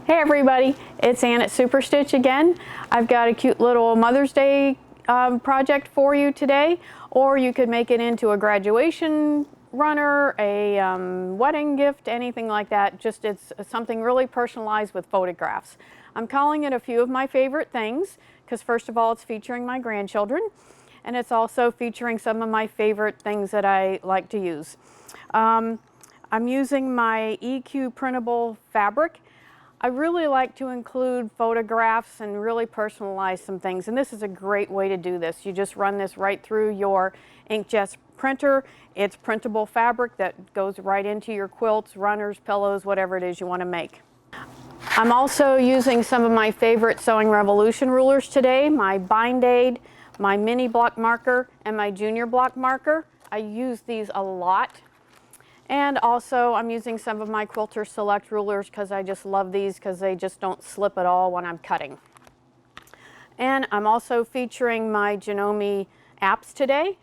Hey everybody, it's Ann at Super Stitch again. I've got a cute little Mother's Day project for you today, or you could make it into a graduation runner, a wedding gift, anything like that. Just it's something really personalized with photographs. I'm calling it A Few of My Favorite Things because first of all it's featuring my grandchildren, and it's also featuring some of my favorite things that I like to use. I'm using my EQ printable fabric. I really like to include photographs and really personalize some things, and this is a great way to do this. You just run this right through your inkjet printer. It's printable fabric that goes right into your quilts, runners, pillows, whatever it is you want to make. I'm also using some of my favorite Sewing Revolution rulers today, my Bind Aid, my mini block marker, and my junior block marker. I use these a lot. And also I'm using some of my Quilter Select rulers because I just love these because they just don't slip at all when I'm cutting. And I'm also featuring my Janome apps today.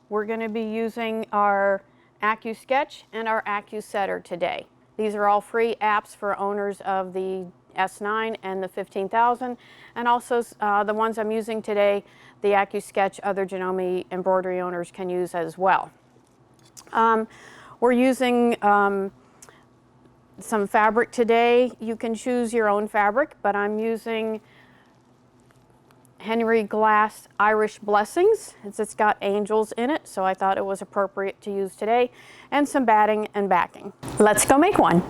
We're going to be using our AccuSketch and our AccuSetter today. These are all free apps for owners of the S9 and the 15,000, and also the ones I'm using today, the AccuSketch, other Janome embroidery owners can use as well. We're using some fabric today. You can choose your own fabric, but I'm using Henry Glass Irish Blessings. It's got angels in it, so I thought it was appropriate to use today, and some batting and backing. Let's go make one.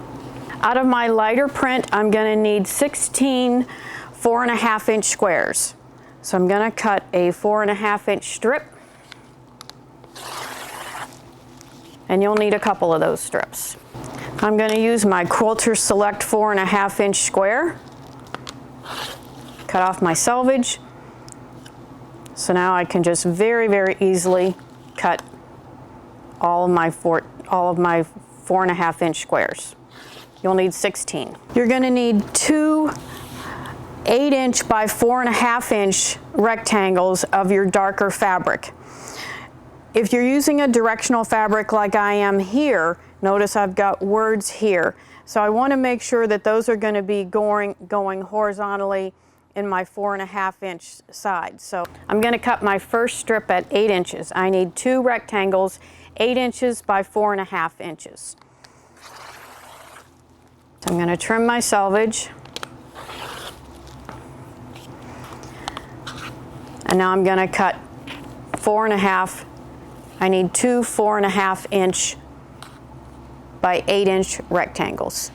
Out of my lighter print, I'm going to need 16 4.5-inch squares. So I'm going to cut a 4.5-inch strip. And you'll need a couple of those strips. I'm going to use my Quilter Select 4.5-inch square. Cut off my selvage. So now I can just very, very easily cut all of my 4.5-inch squares. You'll need 16. You're going to need two 8-inch by 4.5-inch rectangles of your darker fabric. If you're using a directional fabric like I am here, notice I've got words here. So I want to make sure that those are going to be going horizontally in my 4.5-inch side. So I'm going to cut my first strip at 8 inches. I need two rectangles, 8 inches by 4.5 inches. So I'm going to trim my selvage. And now I'm going to cut 4.5. I need two 4.5-inch by 8-inch rectangles.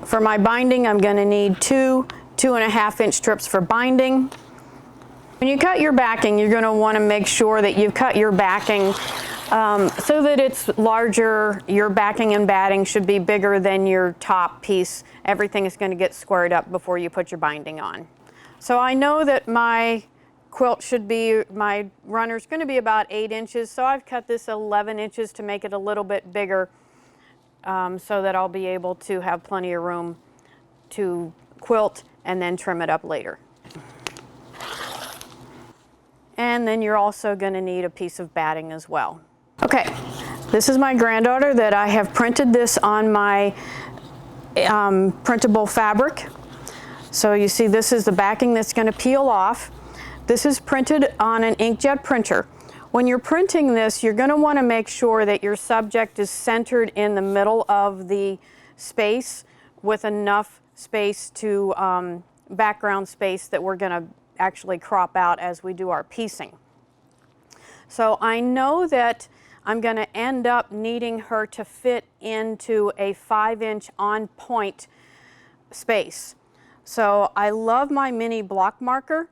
For my binding, I'm going to need two 2.5-inch strips for binding. When you cut your backing, you're going to want to make sure that you've cut your backing so that it's larger. Your backing and batting should be bigger than your top piece. Everything is going to get squared up before you put your binding on. So I know that my quilt my runner's going to be about 8 inches, so I've cut this 11 inches to make it a little bit bigger so that I'll be able to have plenty of room to quilt and then trim it up later. And then you're also going to need a piece of batting as well. Okay, this is my granddaughter that I have printed this on my printable fabric. So you see this is the backing that's going to peel off. This is printed on an inkjet printer. When you're printing this, you're going to want to make sure that your subject is centered in the middle of the space with enough space to background space that we're going to actually crop out as we do our piecing. So I know that I'm going to end up needing her to fit into a 5-inch on point space. So I love my mini block marker.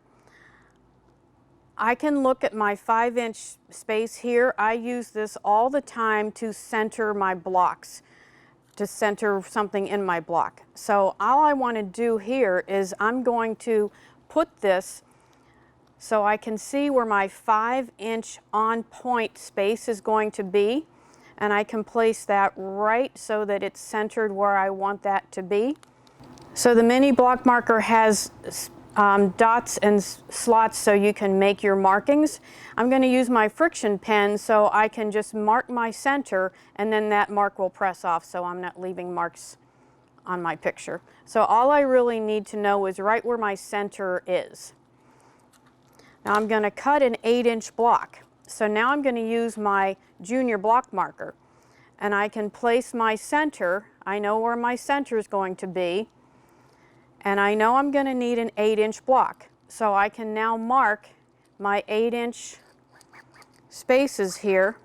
I can look at my 5-inch space here. I use this all the time to center my blocks, to center something in my block. So all I want to do here is I'm going to put this so I can see where my 5-inch on point space is going to be, and I can place that right so that it's centered where I want that to be. So the mini block marker has dots and slots so you can make your markings. I'm going to use my friction pen so I can just mark my center, and then that mark will press off so I'm not leaving marks on my picture. So all I really need to know is right where my center is. Now I'm going to cut an 8-inch block. So now I'm going to use my junior block marker, and I can place my center. I know where my center is going to be, and I know I'm going to need an 8-inch block. So I can now mark my 8-inch spaces here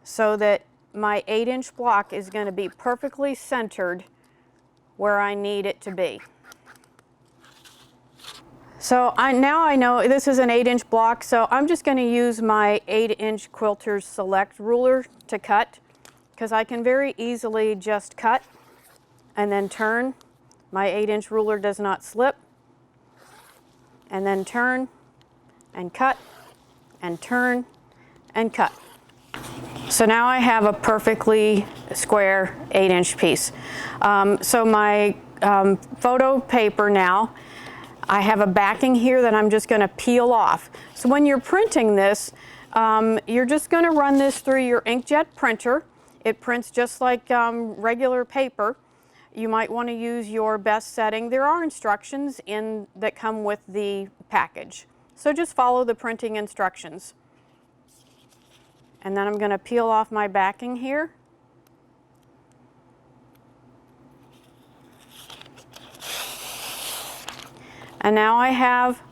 so that my 8-inch block is going to be perfectly centered where I need it to be. So now I know this is an 8-inch block, so I'm just going to use my 8-inch Quilter's Select ruler to cut, because I can very easily just cut and then turn. My 8-inch ruler does not slip. And then turn and cut and turn and cut. So now I have a perfectly square 8-inch piece. So my photo paper now, I have a backing here that I'm just going to peel off. So when you're printing this, you're just going to run this through your inkjet printer. It prints just like regular paper. You might want to use your best setting. There are instructions that come with the package. So just follow the printing instructions. And then I'm going to peel off my backing here. And now I have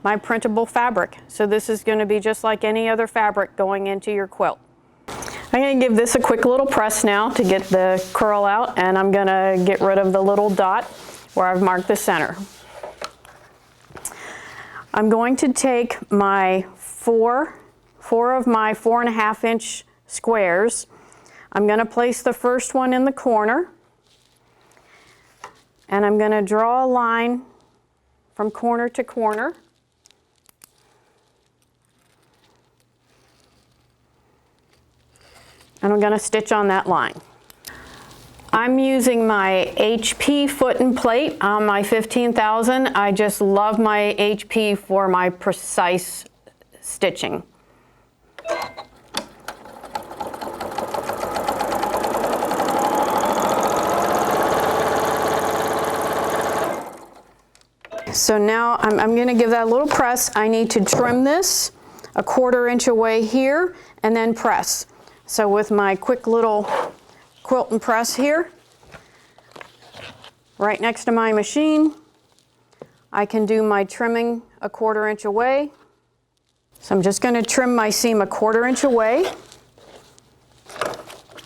my printable fabric. So this is going to be just like any other fabric going into your quilt. I'm going to give this a quick little press now to get the curl out, and I'm going to get rid of the little dot where I've marked the center. I'm going to take my four of my 4.5-inch squares. I'm going to place the first one in the corner, and I'm going to draw a line from corner to corner. And I'm going to stitch on that line. I'm using my HP foot and plate on my 15,000. I just love my HP for my precise stitching. So now I'm going to give that a little press. I need to trim this a 1/4 inch away here and then press. So with my quick little quilt and press here, right next to my machine, I can do my trimming a 1/4 inch away. So I'm just going to trim my seam a 1/4 inch away,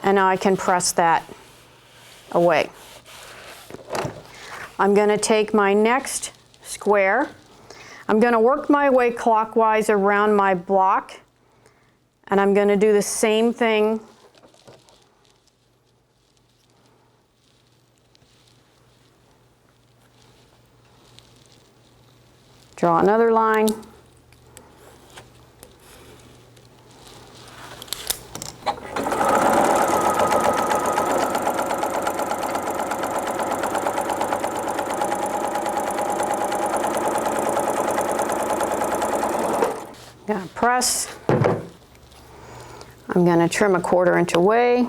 and now I can press that away. I'm going to take my next square. I'm going to work my way clockwise around my block, and I'm going to do the same thing draw another line. Gonna press. I'm going to trim a 1/4 inch away.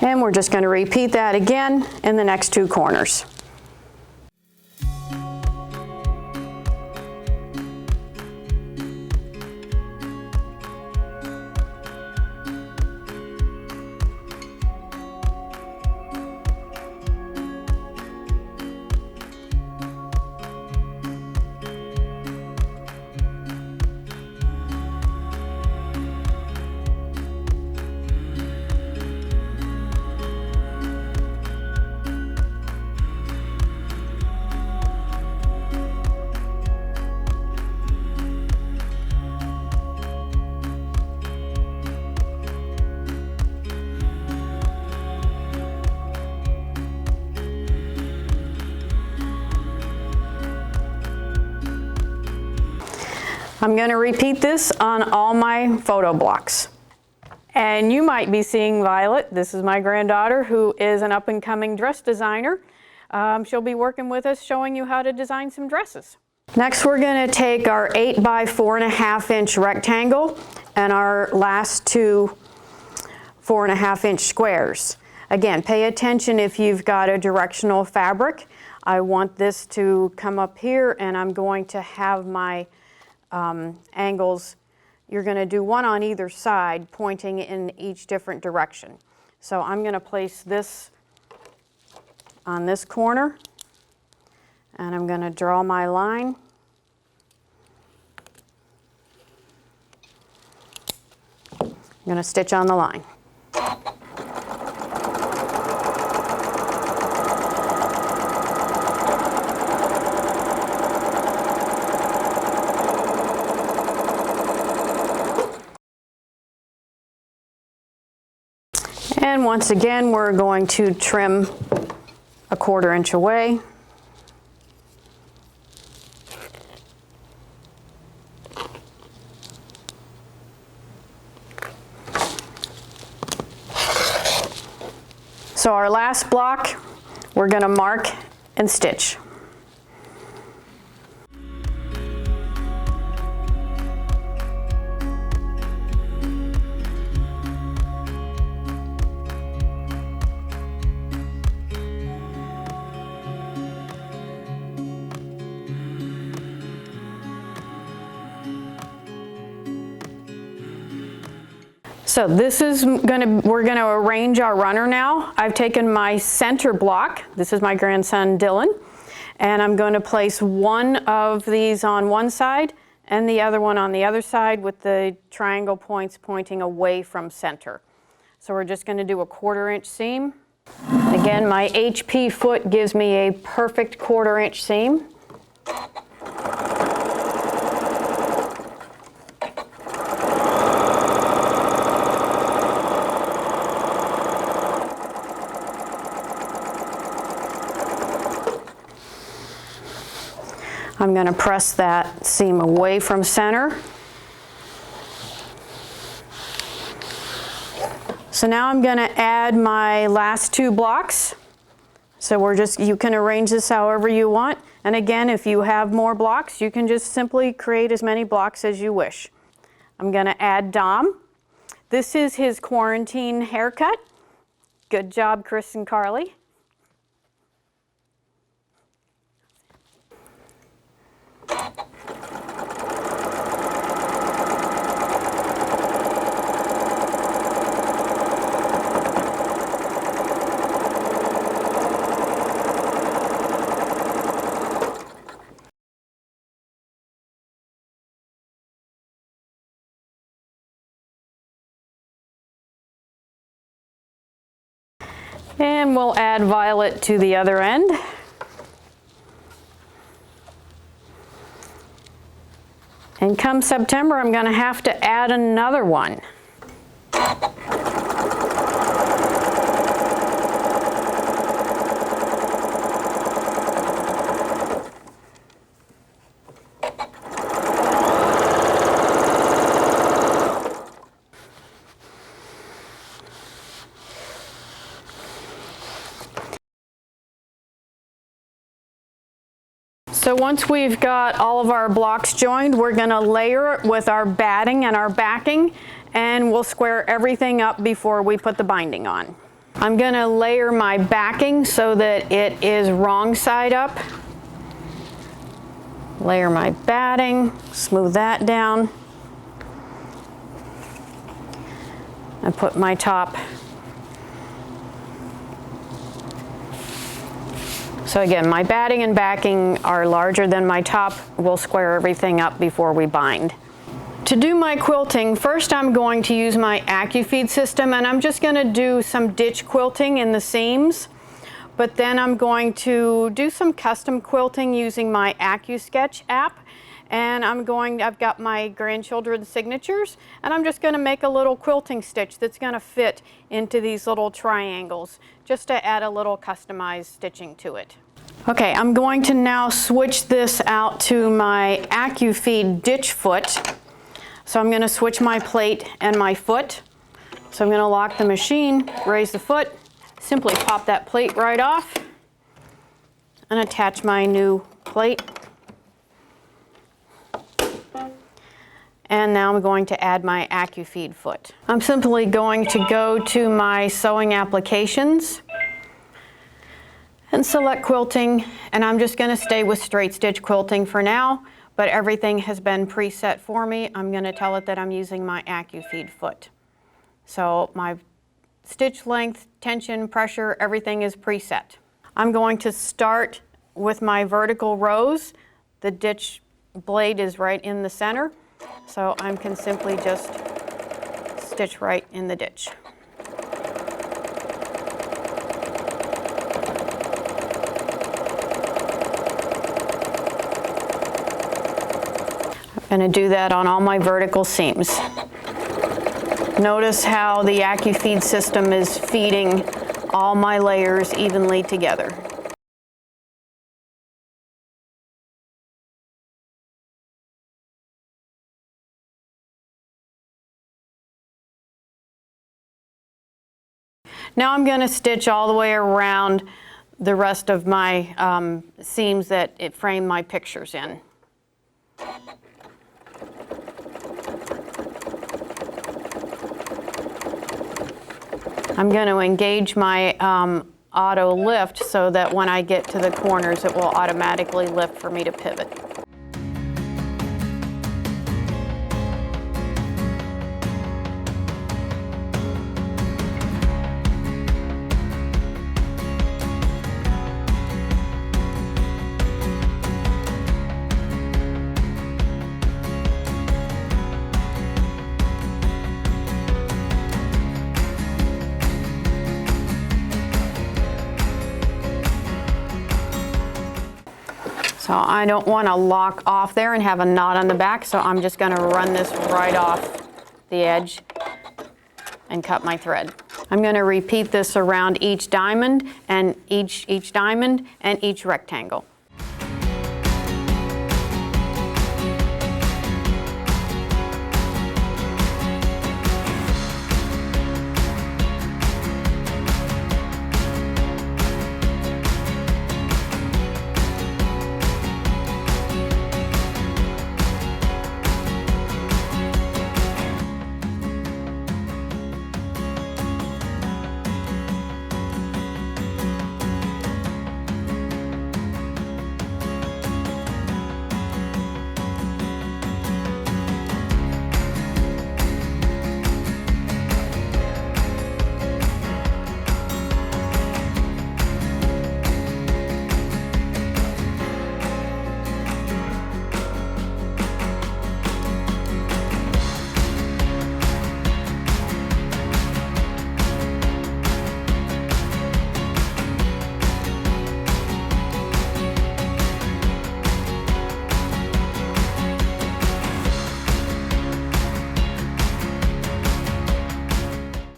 And we're just going to repeat that again in the next 2 corners. I'm going to repeat this on all my photo blocks. And you might be seeing Violet. This is my granddaughter who is an up-and-coming dress designer. She'll be working with us showing you how to design some dresses. Next we're going to take our 8 by 4.5 inch rectangle and our last two 4.5 inch squares. Again, pay attention if you've got a directional fabric. I want this to come up here and I'm going to have my angles. You're going to do one on either side pointing in each different direction. So I'm going to place this on this corner and I'm going to draw my line. I'm going to stitch on the line. And once again, we're going to trim a 1/4 inch away. So our last block, we're going to mark and stitch. So this is we're gonna arrange our runner now. I've taken my center block, this is my grandson Dylan, and I'm going to place one of these on one side and the other one on the other side with the triangle points pointing away from center. So we're just going to do a 1/4 inch seam. Again, my HP foot gives me a perfect 1/4 inch seam. I'm going to press that seam away from center. So now I'm going to add my last two blocks. So you can arrange this however you want. And again, if you have more blocks, you can just simply create as many blocks as you wish. I'm going to add Dom. This is his quarantine haircut. Good job, Chris and Carly. And we'll add Violet to the other end. And come September, I'm going to have to add another one. So once we've got all of our blocks joined, we're going to layer it with our batting and our backing, and we'll square everything up before we put the binding on. I'm going to layer my backing so that it is wrong side up. Layer my batting, smooth that down. And put my top. So again, my batting and backing are larger than my top. We'll square everything up before we bind. To do my quilting, first I'm going to use my AccuFeed system, and I'm just going to do some ditch quilting in the seams. But then I'm going to do some custom quilting using my AccuSketch app. And I've got my grandchildren's signatures, and I'm just going to make a little quilting stitch that's going to fit into these little triangles, just to add a little customized stitching to it. Okay, I'm going to now switch this out to my AccuFeed ditch foot. So I'm going to switch my plate and my foot. So I'm going to lock the machine, raise the foot, simply pop that plate right off, and attach my new plate. And now I'm going to add my AccuFeed foot. I'm simply going to go to my sewing applications and select quilting, and I'm just going to stay with straight stitch quilting for now, but everything has been preset for me. I'm going to tell it that I'm using my AccuFeed foot. So my stitch length, tension, pressure, everything is preset. I'm going to start with my vertical rows. The ditch blade is right in the center, so I can simply just stitch right in the ditch. I'm going to do that on all my vertical seams. Notice how the AccuFeed system is feeding all my layers evenly together. Now I'm going to stitch all the way around the rest of my seams that it framed my pictures in. I'm going to engage my auto lift so that when I get to the corners it will automatically lift for me to pivot. So I don't want to lock off there and have a knot on the back, so I'm just going to run this right off the edge and cut my thread. I'm going to repeat this around each diamond and each diamond and each rectangle.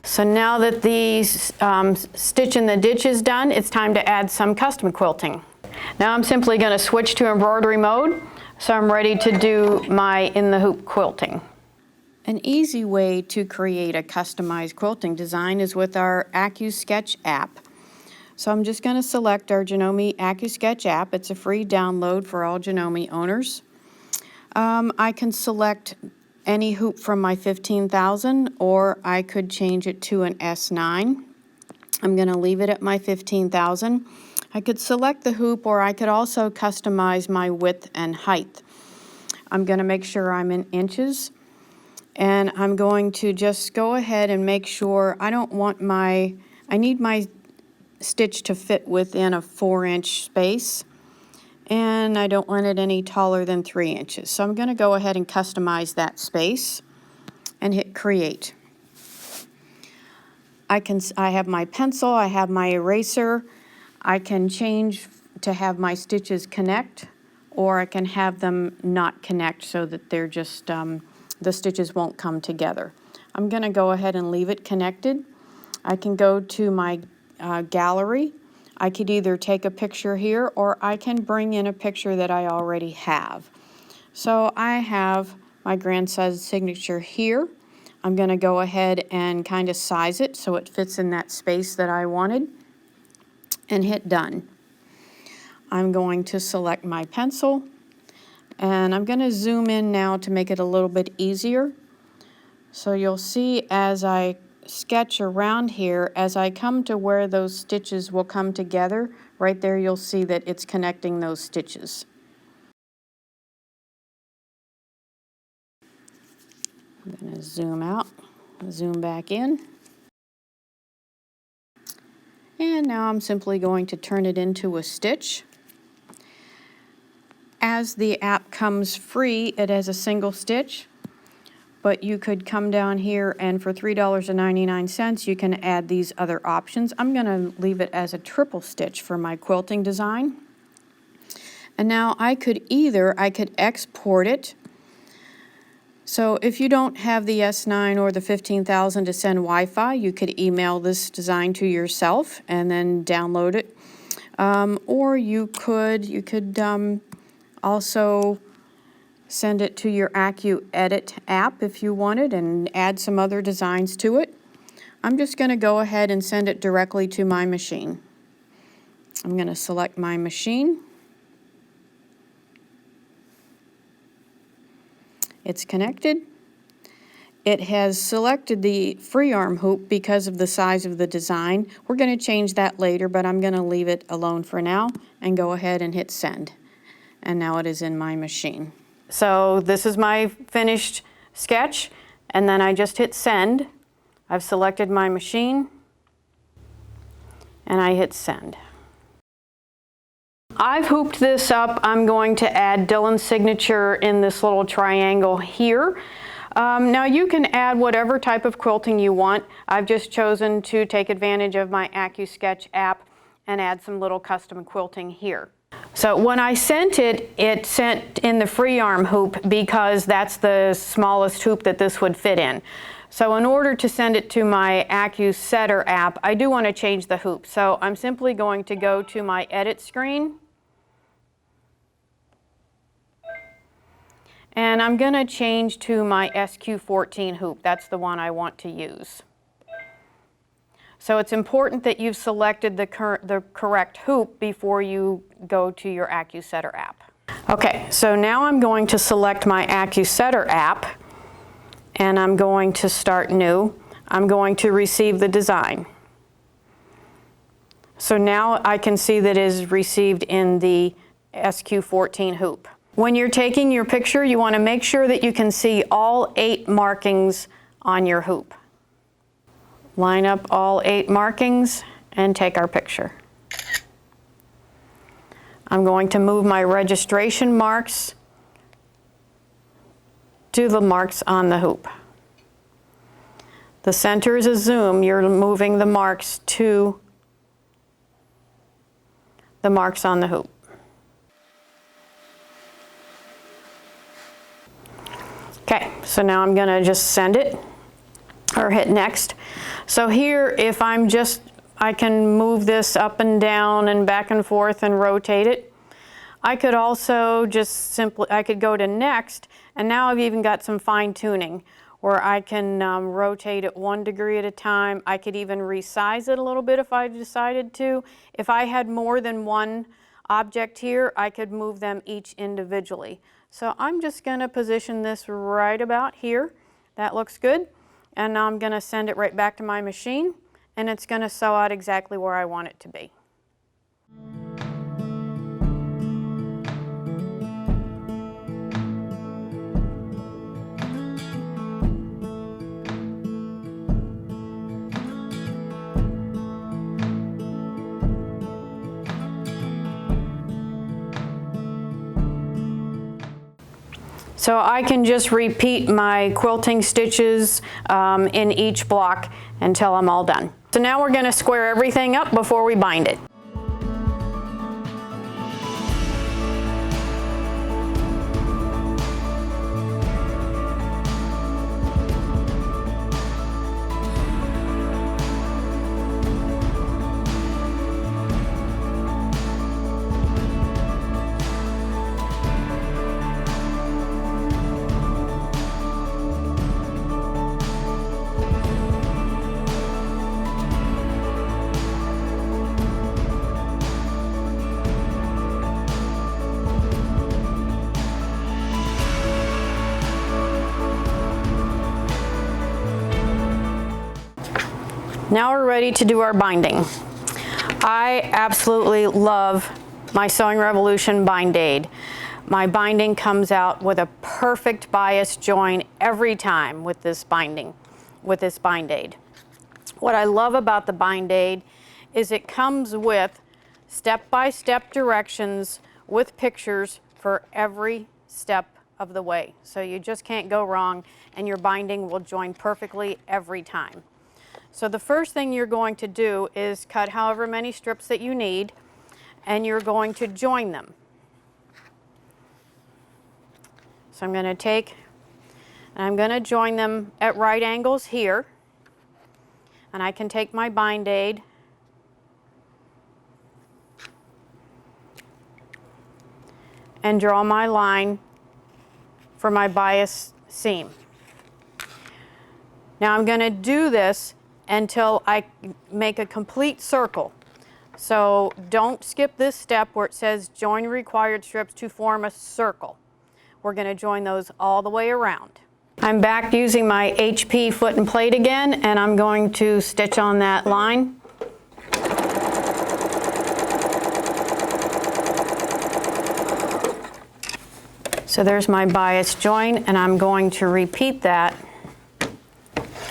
So now that the stitch in the ditch is done, it's time to add some custom quilting. Now I'm simply going to switch to embroidery mode, so I'm ready to do my in the hoop quilting. An easy way to create a customized quilting design is with our AccuSketch app. So I'm just going to select our Janome AccuSketch app. It's a free download for all Janome owners. I can select any hoop from my 15,000, or I could change it to an S9. I'm going to leave it at my 15,000. I could select the hoop, or I could also customize my width and height. I'm going to make sure I'm in inches, and I'm going to just go ahead and make sure I need my stitch to fit within a 4-inch space, and I don't want it any taller than 3 inches. So I'm going to go ahead and customize that space and hit create. I have my pencil, I have my eraser. I can change to have my stitches connect, or I can have them not connect so that they're just, the stitches won't come together. I'm going to go ahead and leave it connected. I can go to my gallery. I could either take a picture here or I can bring in a picture that I already have. So I have my grandson's signature here. I'm going to go ahead and kind of size it so it fits in that space that I wanted and hit done. I'm going to select my pencil and I'm going to zoom in now to make it a little bit easier. So you'll see as I sketch around here, as I come to where those stitches will come together, right there you'll see that it's connecting those stitches. I'm going to zoom out, zoom back in. And now I'm simply going to turn it into a stitch. As the app comes free, it has a single stitch, but you could come down here and for $3.99 you can add these other options. I'm going to leave it as a triple stitch for my quilting design. And now I could export it. So if you don't have the S9 or the 15,000 to send Wi-Fi, you could email this design to yourself and then download it. Or you could also send it to your AccuEdit app if you wanted and add some other designs to it. I'm just going to go ahead and send it directly to my machine. I'm going to select my machine. It's connected. It has selected the free arm hoop because of the size of the design. We're going to change that later, but I'm going to leave it alone for now and go ahead and hit send. And now it is in my machine. So this is my finished sketch, and then I just hit send. I've selected my machine, and I hit send. I've hooped this up. I'm going to add Dylan's signature in this little triangle here. Now you can add whatever type of quilting you want. I've just chosen to take advantage of my AccuSketch app and add some little custom quilting here. So when I sent it, it sent in the free arm hoop because that's the smallest hoop that this would fit in. So in order to send it to my AccuSetter app, I do want to change the hoop. So I'm simply going to go to my edit screen. And I'm going to change to my SQ14 hoop. That's the one I want to use. So it's important that you've selected the correct hoop before you go to your AccuSetter app. Okay, so now I'm going to select my AccuSetter app and I'm going to start new. I'm going to receive the design. So now I can see that it is received in the SQ14 hoop. When you're taking your picture, you want to make sure that you can see all 8 markings on your hoop. Line up all 8 markings and take our picture. I'm going to move my registration marks to the marks on the hoop. The center is a zoom. You're moving the marks to the marks on the hoop. Okay, so now I'm going to just send it or hit next. So here, if I can move this up and down and back and forth and rotate it. I could also just I could go to next, and now I've even got some fine tuning where I can rotate it 1 degree at a time. I could even resize it a little bit if I decided to. If I had more than one object here, I could move them each individually. So I'm just going to position this right about here. That looks good. And now I'm going to send it right back to my machine, and it's going to sew out exactly where I want it to be. So I can just repeat my quilting stitches in each block until I'm all done. So now we're going to square everything up before we bind it. Now we're ready to do our binding. I absolutely love my Sewing Revolution bind aid. My binding comes out with a perfect bias join every time with this binding, with this bind aid. What I love about the bind aid is it comes with step-by-step directions with pictures for every step of the way. So you just can't go wrong, and your binding will join perfectly every time. So the first thing you're going to do is cut however many strips that you need, and you're going to join them. So I'm going to take, and I'm going to join them at right angles here, and I can take my bind aid and draw my line for my bias seam. Now I'm going to do this until I make a complete circle. So don't skip this step where it says join required strips to form a circle. We're going to join those all the way around. I'm back using my HP foot and plate again, and I'm going to stitch on that line. So there's my bias join, and I'm going to repeat that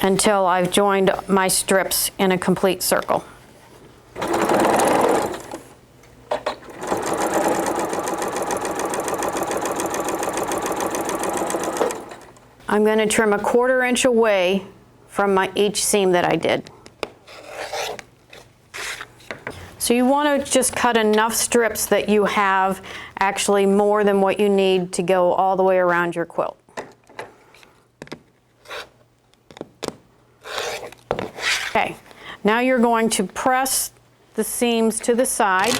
until I've joined my strips in a complete circle. I'm going to trim 1/4 inch away from each seam that I did. So you want to just cut enough strips that you have actually more than what you need to go all the way around your quilt. Okay, now you're going to press the seams to the side.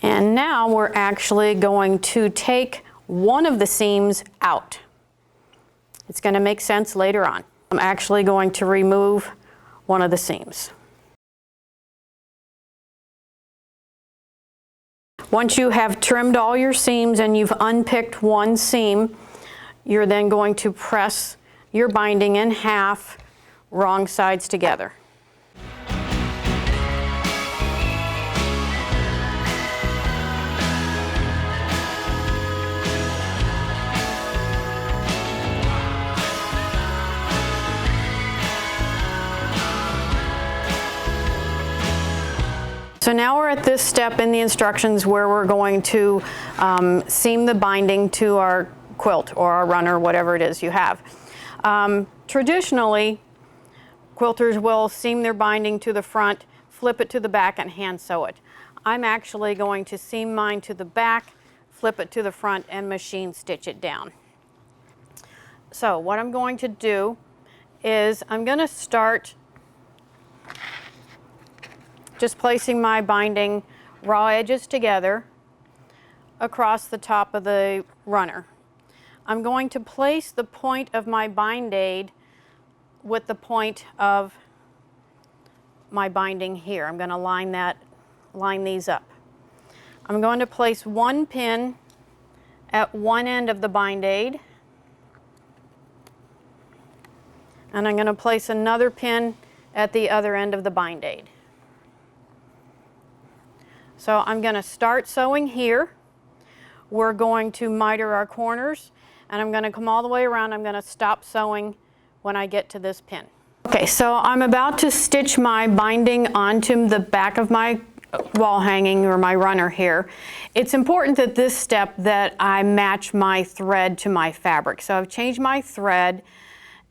And now we're actually going to take one of the seams out. It's going to make sense later on. I'm actually going to remove one of the seams. Once you have trimmed all your seams and you've unpicked one seam, you're then going to press your binding in half, wrong sides together. So now we're at this step in the instructions where we're going to seam the binding to our quilt or our runner, whatever it is you have. Traditionally, quilters will seam their binding to the front, flip it to the back, and hand sew it. I'm actually going to seam mine to the back, flip it to the front, and machine stitch it down. So what I'm going to do is I'm going to start just placing my binding raw edges together across the top of the runner. I'm going to place the point of my bind aid with the point of my binding here. I'm going to line these up. I'm going to place one pin at one end of the bind aid, and I'm going to place another pin at the other end of the bind aid. So I'm going to start sewing here. We're going to miter our corners, and I'm going to come all the way around. I'm going to stop sewing when I get to this pin. Okay, so I'm about to stitch my binding onto the back of my wall hanging or my runner here. It's important that this step that I match my thread to my fabric. So I've changed my thread,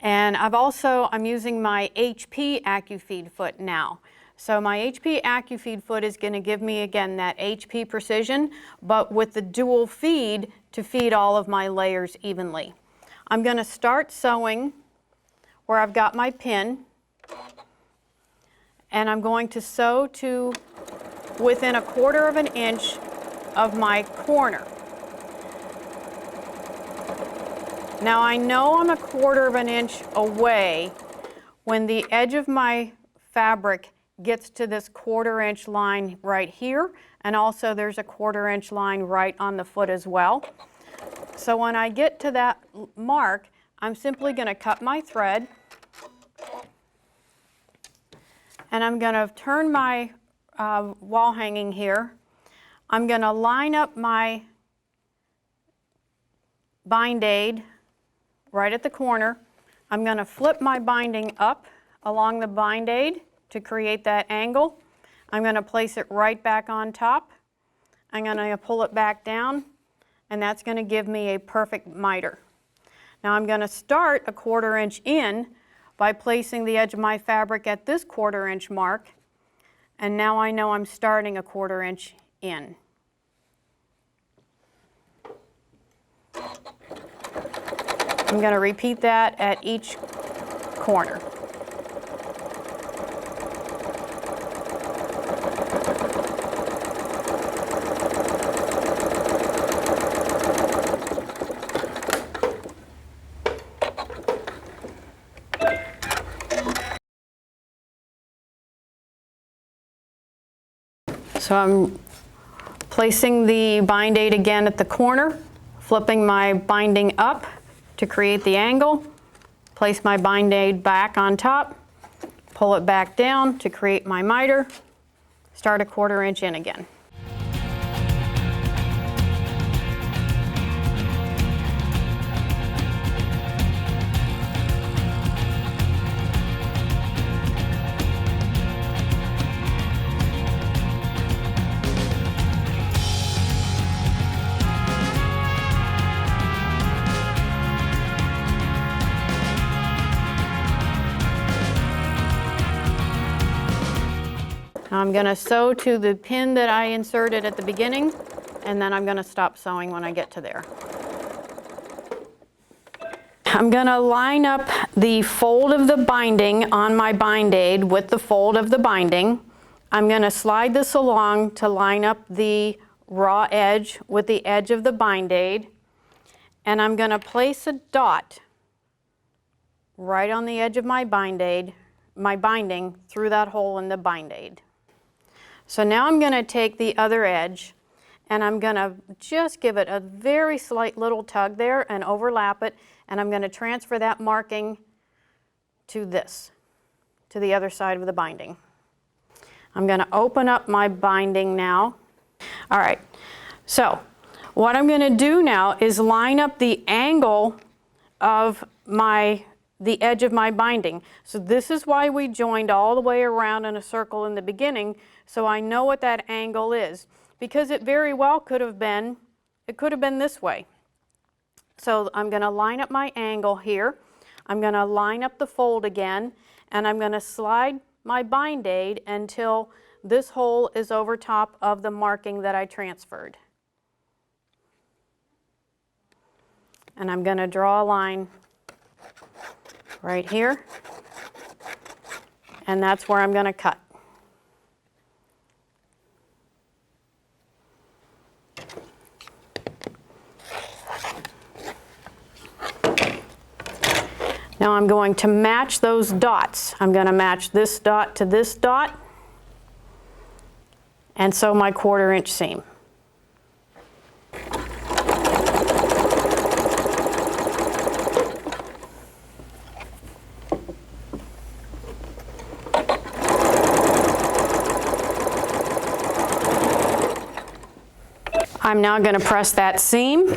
and I'm using my HP AccuFeed foot now. So my HP AccuFeed foot is going to give me, again, that HP precision, but with the dual feed to feed all of my layers evenly. I'm going to start sewing where I've got my pin, and I'm going to sew to within 1/4 inch of my corner. Now I know I'm 1/4 inch away when the edge of my fabric gets to this 1/4 inch line right here, and also there's a 1/4 inch line right on the foot as well. So when I get to that mark, I'm simply going to cut my thread, and I'm going to turn my wall hanging here. I'm going to line up my bind aid right at the corner. I'm going to flip my binding up along the bind aid to create that angle. I'm going to place it right back on top. I'm going to pull it back down, and that's going to give me a perfect miter. Now I'm going to start a 1/4 inch in by placing the edge of my fabric at this 1/4 inch mark, and now I know I'm starting a 1/4 inch in. I'm going to repeat that at each corner. So I'm placing the bind aid again at the corner, flipping my binding up to create the angle, place my bind aid back on top, pull it back down to create my miter, start a 1/4 inch in again. Now I'm going to sew to the pin that I inserted at the beginning, and then I'm going to stop sewing when I get to there. I'm going to line up the fold of the binding on my bind aid with the fold of the binding. I'm going to slide this along to line up the raw edge with the edge of the bind aid, and I'm going to place a dot right on the edge of my bind aid, my binding, through that hole in the bind aid. So now I'm going to take the other edge, and I'm going to just give it a very slight little tug there and overlap it, and I'm going to transfer that marking to this, to the other side of the binding. I'm going to open up my binding now. All right, so what I'm going to do now is line up the angle of the edge of my binding. So this is why we joined all the way around in a circle in the beginning, so I know what that angle is, because it very well could have been this way. So I'm going to line up my angle here. I'm going to line up the fold again, and I'm going to slide my bind aid until this hole is over top of the marking that I transferred. And I'm going to draw a line right here, and that's where I'm going to cut. Now I'm going to match those dots. I'm going to match this dot to this dot, and sew my 1/4 inch seam. I'm now going to press that seam,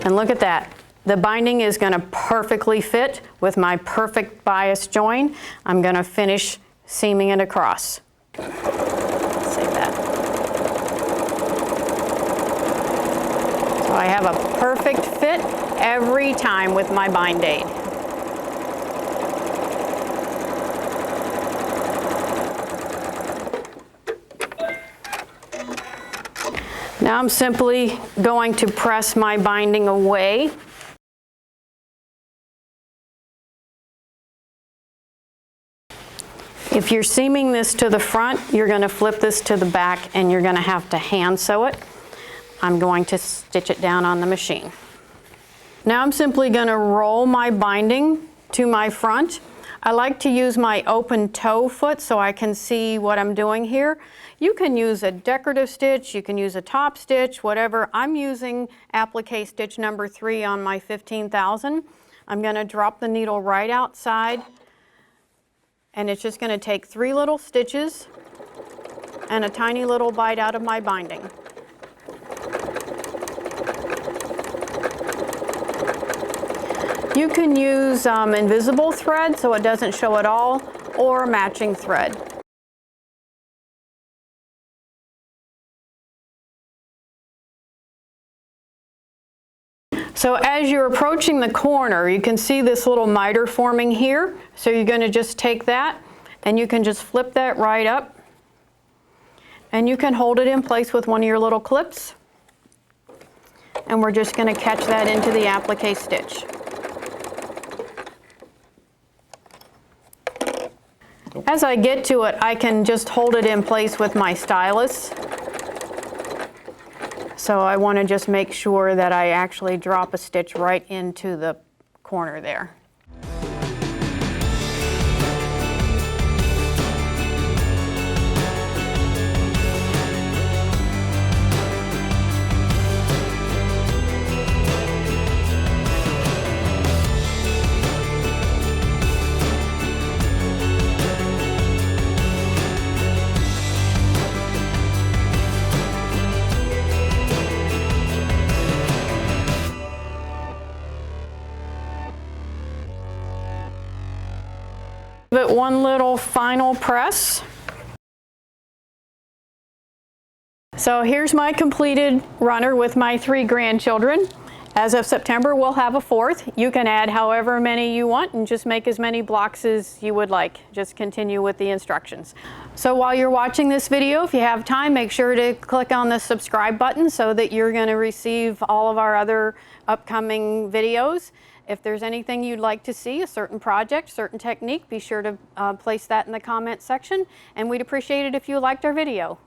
and look at that. The binding is going to perfectly fit with my perfect bias join. I'm going to finish seaming it across. Save that. So I have a perfect fit every time with my bind aid. Now I'm simply going to press my binding away. If you're seaming this to the front, you're going to flip this to the back, and you're going to have to hand sew it. I'm going to stitch it down on the machine. Now I'm simply going to roll my binding to my front. I like to use my open toe foot so I can see what I'm doing here. You can use a decorative stitch, you can use a top stitch, whatever. I'm using applique stitch number 3 on my 15,000. I'm going to drop the needle right outside, and it's just going to take 3 little stitches and a tiny little bite out of my binding. You can use invisible thread so it doesn't show at all, or matching thread. So as you're approaching the corner, you can see this little miter forming here. So you're going to just take that and you can just flip that right up. And you can hold it in place with one of your little clips. And we're just going to catch that into the applique stitch. As I get to it, I can just hold it in place with my stylus. So I want to just make sure that I actually drop a stitch right into the corner there. Give it one little final press. So here's my completed runner with my 3 grandchildren. As of September, we'll have a 4th. You can add however many you want and just make as many blocks as you would like. Just continue with the instructions. So while you're watching this video, if you have time, make sure to click on the subscribe button so that you're going to receive all of our other upcoming videos. If there's anything you'd like to see, a certain project, certain technique, be sure to place that in the comment section. And we'd appreciate it if you liked our video.